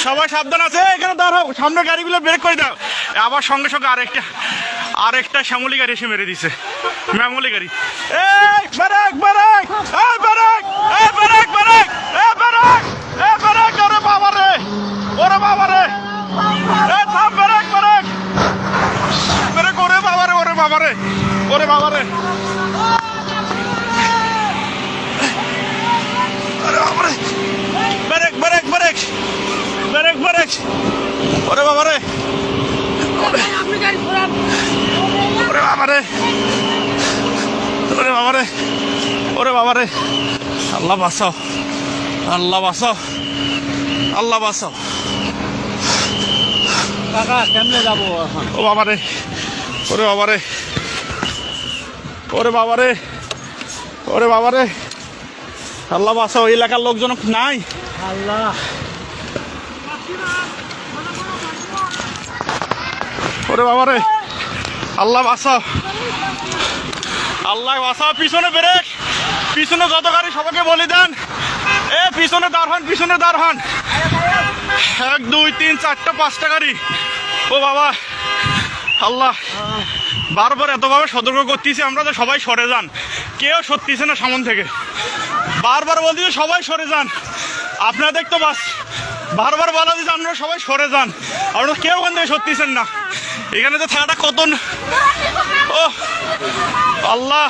সবাই সাবধান আছে, এখানে দাঁড়াও, সামনে গাড়িগুলো ব্রেক করে দাও। আবার সঙ্গে সঙ্গে আরেকটা শ্যামলি গাড়ি এসে মেরে দিছে, ম্যামলি গাড়ি। এই ব্রেক ব্রেক, এই ব্রেক, এই ব্রেক ব্রেক, এই ব্রেক, এই ব্রেক, ওরে বাবা রে, ওরে বাবা রে, এই থাম, ব্রেক ব্রেক ব্রেক, ওরে বাবা রে, ওরে বাবা রে, ওরে বাবা রে, break break break break break, ওরে বাবা রে, ওরে বাবা রে, ওরে বাবা রে, ওরে বাবা রে, আল্লাহ বাঁচাও, আল্লাহ বাঁচাও, আল্লাহ বাঁচাও। কাকা কেমনে যাবো এখন? ও বাবা রে, ওরে বাবা রে, ওরে বাবা রে, ওরে বাবা রে, আল্লাহ বাঁচাও। এলাকার লোকজন নাই, আল্লাহ, ওরে বাবা রে, আল্লাহ বাঁচাও, আল্লাহ বাঁচাও। পিছনে ব্রেক, পিছনে যত গাড়ি সবাইকে বলে দেন, এ পিছনে দাঁড় হন, পিছনে দাঁড় হন। 1 2 3 4টা 5টা গাড়ি। ও বাবা, আল্লাহ বারবার এতভাবে সতর্ক করতেছি আমরা যে সবাই সরে যান, কেউ সরতেছে না সামন থেকে। বারবার বলতেছে সবাই সরে যান, আপনারা দেখতো বাস বারবার বলা দিচ্ছে আপনারা সবাই সরে যান, আপনারা কেউ ওখান থেকে সরতেছেন না। এখানে তো থাকাটা কত, ও আল্লাহ,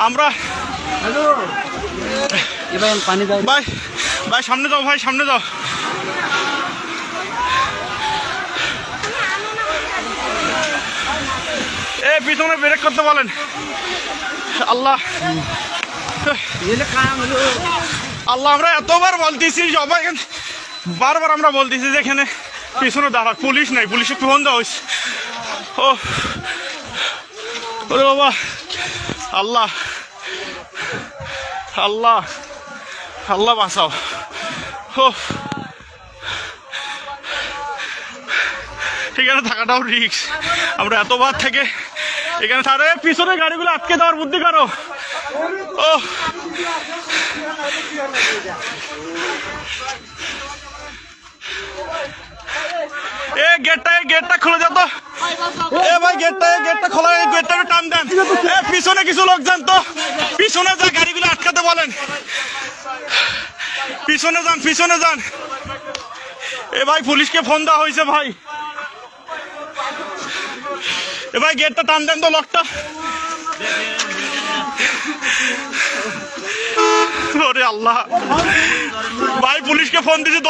আমরা পানি দাও ভাই, ভাই সামনে যাও, ভাই সামনে যাও। এ পিছনে ব্রেক করতে বলেন। আল্লাহ, আল্লাহ আমরা এতবার বলতেছি, সবাই বারবার আমরা বলতেছি যে এখানে পিছনে দাঁড়া, পুলিশ নাই, পুলিশে ফোন দেওয়া হয়েছে। ও ওরে বাবা, আল্লাহ, আল্লাহ, আল্লাহ বাঁচাও। ও এখানে থাকাটাও রিস্ক, আমরা এতবার থেকে এখানে তারে পিছনে গাড়িগুলো আটকে দেওয়ার বুদ্ধি করো। ও এ গেটটা খুলে যেত, এ ভাই গেটটা খোলা, গেটটা টান দেন। এ পিছনে কিছু লোক যান তো, পিছনে যা গাড়িগুলো আটকাতে বলেন, পিছনে যান, পিছনে যান। এ ভাই পুলিশকে ফোন দেওয়া হয়েছে ভাই, এ ভাই গেটটা টান দেন তো, লকটা। ওরে আল্লাহ, ভাই পুলিশকে ফোন দিয়েছে।